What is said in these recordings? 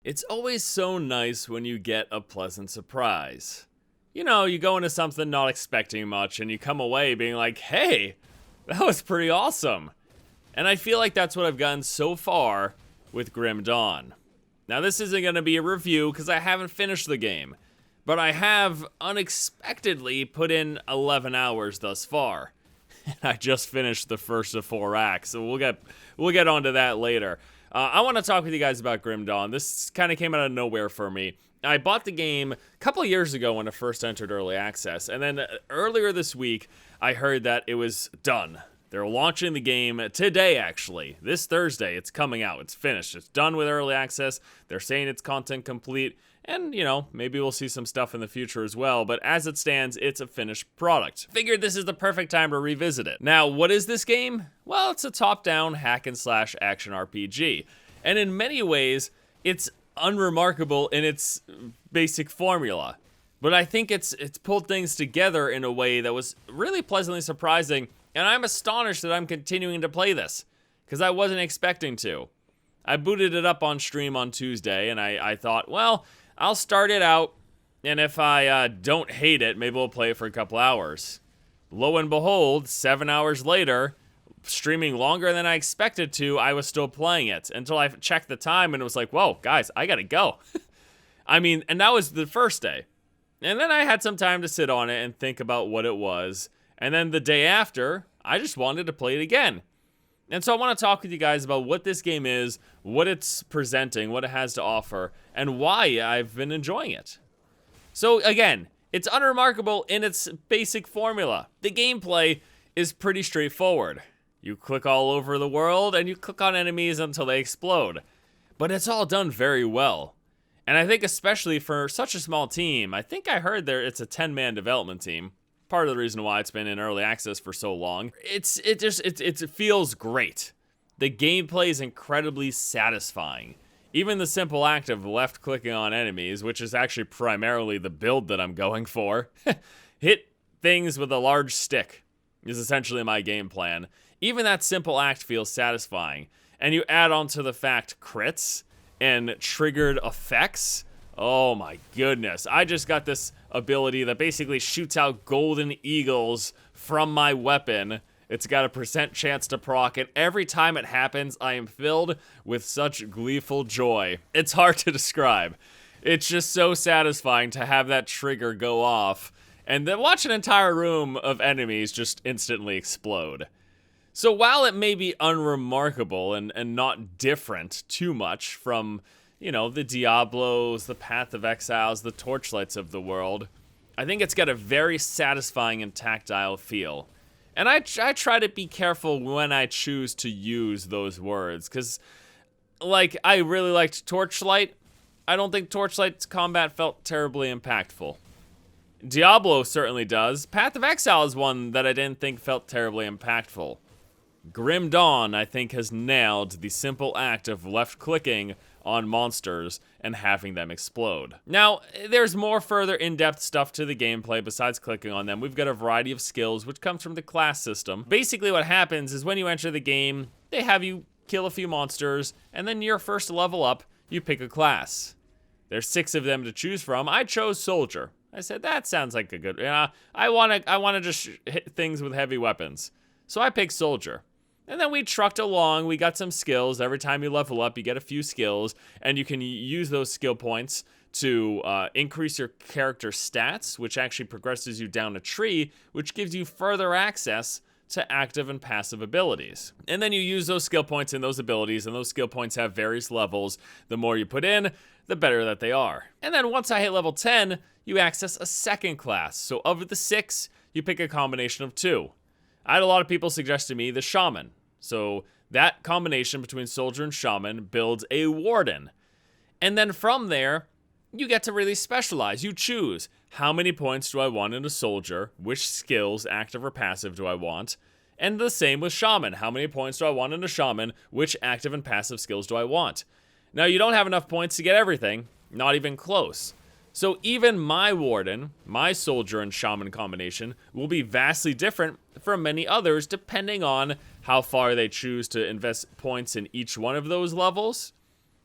It's always so nice when you get a pleasant surprise. You know, you go into something not expecting much and you come away being like, hey, that was pretty awesome. And I feel like that's what I've gotten so far with Grim Dawn. Now, this isn't going to be a review because I haven't finished the game, but I have unexpectedly put in 11 hours thus far. And I just finished the first of 4 acts, so we'll get onto that later. I want to talk with you guys about Grim Dawn. This kind of came out of nowhere for me. I bought the game a couple of years ago when it first entered early access, and then earlier this week, I heard that it was done. They're launching the game today, actually. This Thursday, it's coming out. It's finished. It's done with early access. They're saying it's content complete. And, you know, maybe we'll see some stuff in the future as well. But as it stands, it's a finished product. Figured this is the perfect time to revisit it. Now, what is this game? Well, it's a top-down hack-and-slash action RPG. And in many ways, it's unremarkable in its basic formula. But I think it's pulled things together in a way that was really pleasantly surprising. And I'm astonished that I'm continuing to play this, because I wasn't expecting to. I booted it up on stream on Tuesday, and I thought, well, I'll start it out, and if I don't hate it, maybe we'll play it for a couple hours. Lo and behold, 7 hours later, streaming longer than I expected to, I was still playing it, until I checked the time, and it was like, whoa, guys, I gotta go. I mean, and that was the first day. And then I had some time to sit on it and think about what it was. And then the day after, I just wanted to play it again. And so I want to talk with you guys about what this game is, what it's presenting, what it has to offer, and why I've been enjoying it. So again, it's unremarkable in its basic formula. The gameplay is pretty straightforward. You click all over the world and you click on enemies until they explode. But it's all done very well. And I think especially for such a small team, I think I heard it's a 10-man development team. Part of the reason why it's been in early access for so long. It feels great. The gameplay is incredibly satisfying. Even the simple act of left-clicking on enemies, which is actually primarily the build that I'm going for, hit things with a large stick, is essentially my game plan. Even that simple act feels satisfying. And you add on to the fact crits and triggered effects. Oh my goodness. I just got this ability that basically shoots out golden eagles from my weapon. It's got a % chance to proc, and every time it happens, I am filled with such gleeful joy. It's hard to describe. It's just so satisfying to have that trigger go off, and then watch an entire room of enemies just instantly explode. So while it may be unremarkable and not different too much from, you know, the Diablos, the Path of Exiles, the Torchlights of the world, I think it's got a very satisfying and tactile feel. And I try to be careful when I choose to use those words, because, like, I really liked Torchlight. I don't think Torchlight's combat felt terribly impactful. Diablo certainly does. Path of Exile is one that I didn't think felt terribly impactful. Grim Dawn, I think, has nailed the simple act of left-clicking on monsters and having them explode. Now, there's more further in-depth stuff to the gameplay besides clicking on them. We've got a variety of skills, which comes from the class system. Basically what happens is when you enter the game, they have you kill a few monsters, and then your first level up, you pick a class. There's 6 of them to choose from. I chose Soldier. I said, that sounds like a good, I wanna just hit things with heavy weapons. So I picked Soldier. And then we trucked along, we got some skills. Every time you level up, you get a few skills, and you can use those skill points to increase your character stats, which actually progresses you down a tree, which gives you further access to active and passive abilities. And then you use those skill points and those abilities, and those skill points have various levels. The more you put in, the better that they are. And then once I hit level 10, you access a second class. So of the 6, you pick a combination of 2. I had a lot of people suggest to me the Shaman. So that combination between Soldier and Shaman builds a Warden. And then from there, you get to really specialize. You choose, how many points do I want in a Soldier? Which skills, active or passive, do I want? And the same with Shaman. How many points do I want in a Shaman? Which active and passive skills do I want? Now, you don't have enough points to get everything. Not even close. So even my Warden, my Soldier and Shaman combination will be vastly different from many others depending on how far they choose to invest points in each one of those levels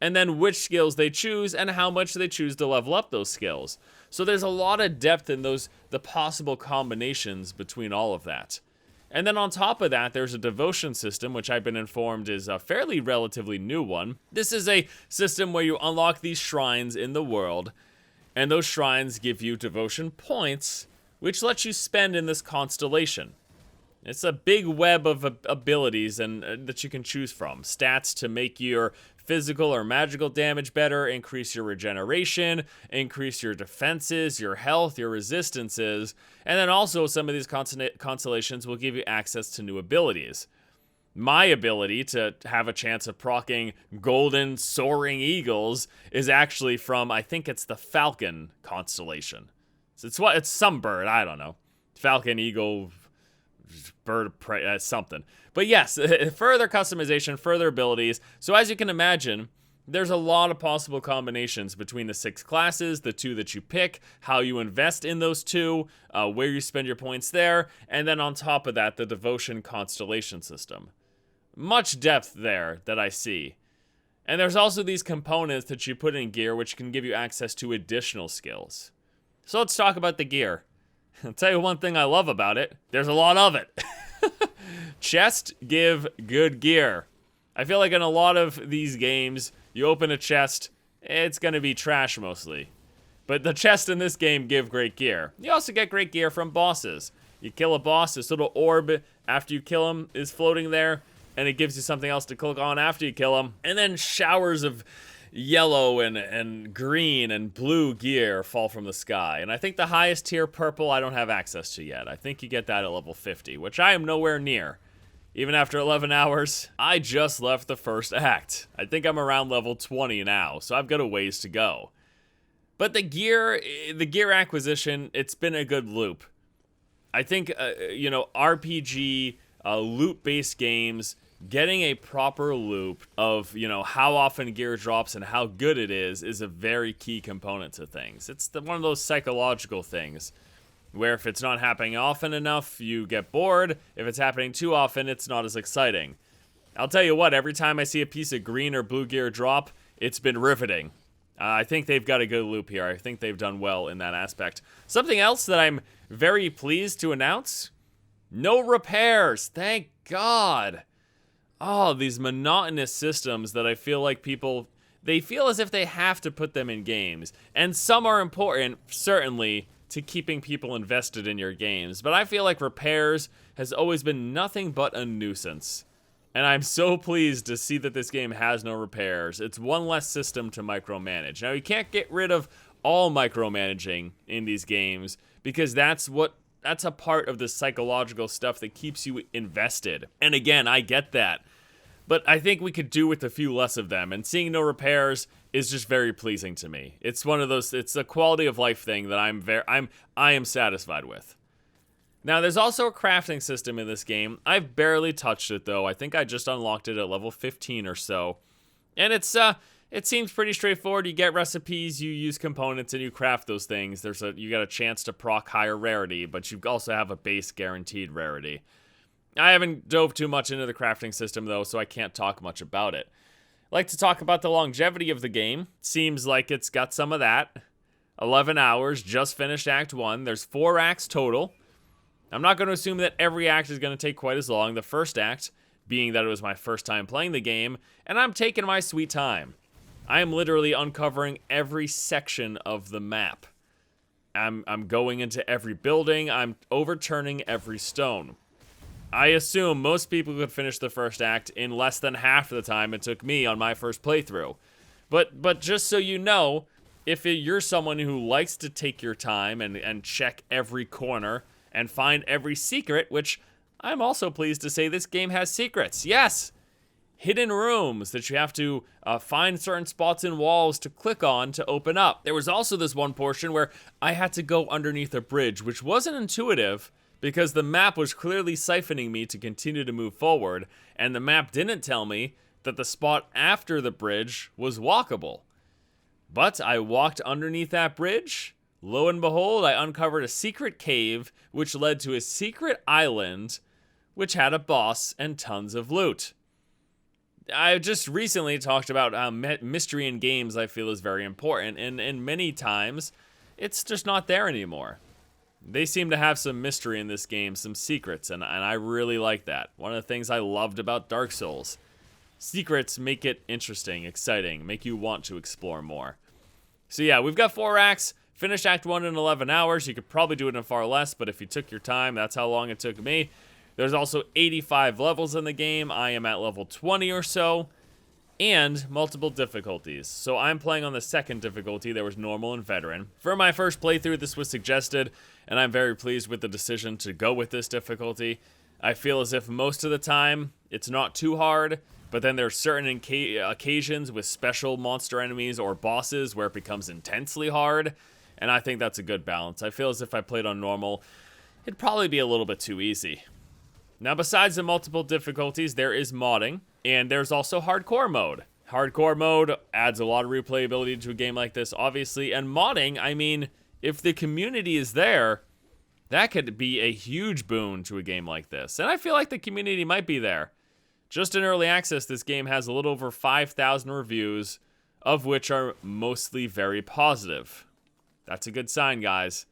and then which skills they choose and how much they choose to level up those skills. So there's a lot of depth in the possible combinations between all of that. And then on top of that, there's a devotion system, which I've been informed is a fairly relatively new one. This is a system where you unlock these shrines in the world, and those shrines give you devotion points, which lets you spend in this constellation. It's a big web of abilities and that you can choose from. Stats to make your physical or magical damage better, increase your regeneration, increase your defenses, your health, your resistances, and then also some of these constellations will give you access to new abilities. My ability to have a chance of proccing golden soaring eagles is actually from, I think it's the Falcon constellation. It's some bird, I don't know. Falcon, eagle, bird of prey, something. But yes, further customization, further abilities. So as you can imagine, there's a lot of possible combinations between the 6 classes, the 2 that you pick, how you invest in those 2, where you spend your points there, and then on top of that, the devotion constellation system. Much depth there that I see. And there's also these components that you put in gear which can give you access to additional skills. So let's talk about the gear. I'll tell you one thing I love about it. There's a lot of it. Chests give good gear. I feel like in a lot of these games, you open a chest, it's going to be trash mostly. But the chests in this game give great gear. You also get great gear from bosses. You kill a boss, this little orb after you kill him is floating there, and it gives you something else to click on after you kill him. And then showers of yellow and green and blue gear fall from the sky. And I think the highest tier purple I don't have access to yet. I think you get that at level 50, which I am nowhere near. Even after 11 hours, I just left the first act. I think I'm around level 20 now, so I've got a ways to go. But the gear acquisition, it's been a good loop. I think, RPG, loot-based games, getting a proper loop of, how often gear drops and how good it is a very key component to things. It's one of those psychological things where if it's not happening often enough, you get bored. If it's happening too often, it's not as exciting. I'll tell you what, every time I see a piece of green or blue gear drop, it's been riveting. I think they've got a good loop here. I think they've done well in that aspect. Something else that I'm very pleased to announce, no repairs. Thank God. Oh, these monotonous systems that I feel like they feel as if they have to put them in games. And some are important, certainly, to keeping people invested in your games. But I feel like repairs has always been nothing but a nuisance. And I'm so pleased to see that this game has no repairs. It's one less system to micromanage. Now, you can't get rid of all micromanaging in these games because that's a part of the psychological stuff that keeps you invested. And again, I get that. But I think we could do with a few less of them, and seeing no repairs is just very pleasing to me. It's one of those, it's a quality of life thing that I am satisfied with. Now, there's also a crafting system in this game. I've barely touched it though. I think I just unlocked it at level 15 or so. And it seems pretty straightforward. You get recipes, you use components, and you craft those things. You got a chance to proc higher rarity, but you also have a base guaranteed rarity. I haven't dove too much into the crafting system though, so I can't talk much about it. I'd like to talk about the longevity of the game. Seems like it's got some of that. 11 hours, just finished Act 1. There's 4 acts total. I'm not going to assume that every act is going to take quite as long. The first act, being that it was my first time playing the game, and I'm taking my sweet time. I am literally uncovering every section of the map. I'm going into every building. I'm overturning every stone. I assume most people could finish the first act in less than half the time it took me on my first playthrough. But just so you know, if you're someone who likes to take your time and check every corner and find every secret, which I'm also pleased to say this game has secrets. Yes! Hidden rooms that you have to find certain spots in walls to click on to open up. There was also this one portion where I had to go underneath a bridge, which wasn't intuitive, because the map was clearly siphoning me to continue to move forward, and the map didn't tell me that the spot after the bridge was walkable. But I walked underneath that bridge. Lo and behold, I uncovered a secret cave, which led to a secret island, which had a boss and tons of loot. I just recently talked about how mystery in games I feel is very important, and many times it's just not there anymore. They seem to have some mystery in this game, some secrets, and I really like that. One of the things I loved about Dark Souls. Secrets make it interesting, exciting, make you want to explore more. So yeah, we've got 4 acts, finished Act 1 in 11 hours. You could probably do it in far less, but if you took your time, that's how long it took me. There's also 85 levels in the game. I am at level 20 or so, and multiple difficulties. So I'm playing on the second difficulty. There was normal and veteran. For my first playthrough, this was suggested, and I'm very pleased with the decision to go with this difficulty. I feel as if most of the time it's not too hard, but then there are certain occasions with special monster enemies or bosses where it becomes intensely hard, and I think that's a good balance. I feel as if I played on normal, it'd probably be a little bit too easy. Now, besides the multiple difficulties, there is modding, and there's also hardcore mode. Hardcore mode adds a lot of replayability to a game like this, obviously, and modding, I mean, if the community is there, that could be a huge boon to a game like this, and I feel like the community might be there. Just in early access, this game has a little over 5,000 reviews, of which are mostly very positive. That's a good sign, guys.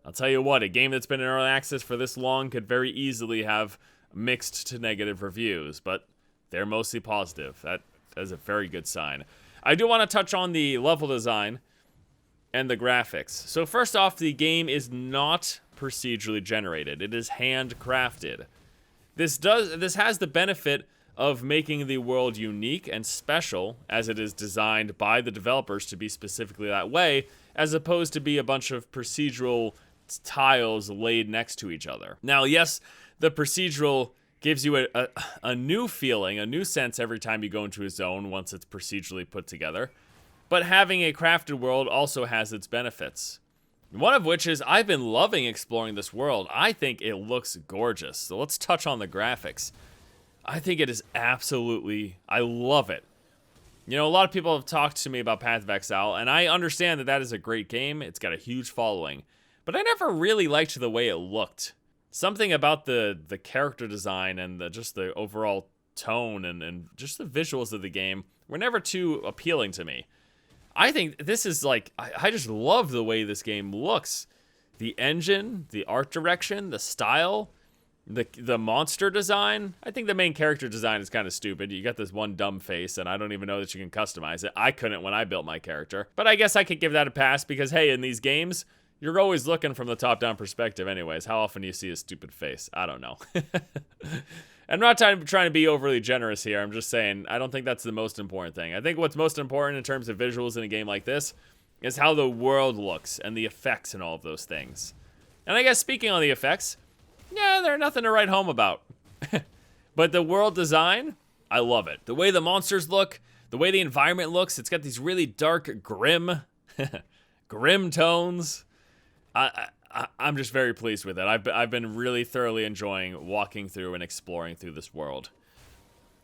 I'll tell you what, a game that's been in early access for this long could very easily have mixed to negative reviews, but they're mostly positive. That is a very good sign. I do want to touch on the level design and the graphics. So first off, the game is not procedurally generated. It is handcrafted. This has the benefit of making the world unique and special, as it is designed by the developers to be specifically that way, as opposed to be a bunch of procedural tiles laid next to each other. Now, yes, the procedural gives you a new feeling, a new sense every time you go into a zone once it's procedurally put together, but having a crafted world also has its benefits. One of which is I've been loving exploring this world. I think it looks gorgeous. So let's touch on the graphics. I think it is absolutely, I love it. You know, a lot of people have talked to me about Path of Exile, and I understand that that is a great game. It's got a huge following. But I never really liked the way it looked. Something about the character design and just the overall tone and just the visuals of the game were never too appealing to me. I think this is like, I just love the way this game looks. The engine, the art direction, the style, the monster design. I think the main character design is kind of stupid. You got this one dumb face, and I don't even know that you can customize it. I couldn't when I built my character. But I guess I could give that a pass because, hey, in these games, you're always looking from the top-down perspective anyways. How often do you see a stupid face? I don't know. I'm not trying to be overly generous here. I'm just saying I don't think that's the most important thing. I think what's most important in terms of visuals in a game like this is how the world looks and the effects and all of those things. And I guess speaking on the effects, yeah, they're nothing to write home about. But the world design, I love it. The way the monsters look, the way the environment looks, it's got these really dark, grim tones. I'm just very pleased with it. I've been really thoroughly enjoying walking through and exploring through this world.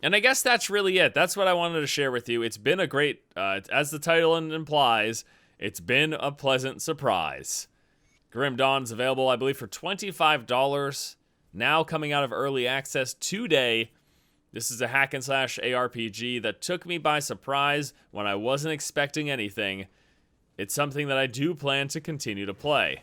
And I guess that's really it. That's what I wanted to share with you. It's been a great, as the title implies, it's been a pleasant surprise. Grim Dawn's available, I believe, for $25, now coming out of early access today. This is a hack and slash ARPG that took me by surprise when I wasn't expecting anything. It's something that I do plan to continue to play.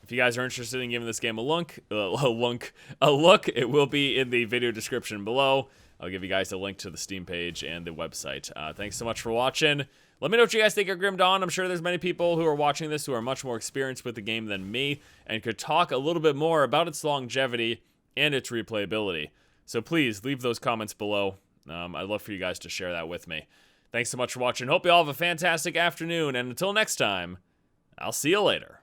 If you guys are interested in giving this game a look, it will be in the video description below. I'll give you guys a link to the Steam page and the website. Thanks so much for watching. Let me know what you guys think of Grim Dawn. I'm sure there's many people who are watching this who are much more experienced with the game than me and could talk a little bit more about its longevity and its replayability. So please leave those comments below. I'd love for you guys to share that with me. Thanks so much for watching. Hope you all have a fantastic afternoon, and until next time, I'll see you later.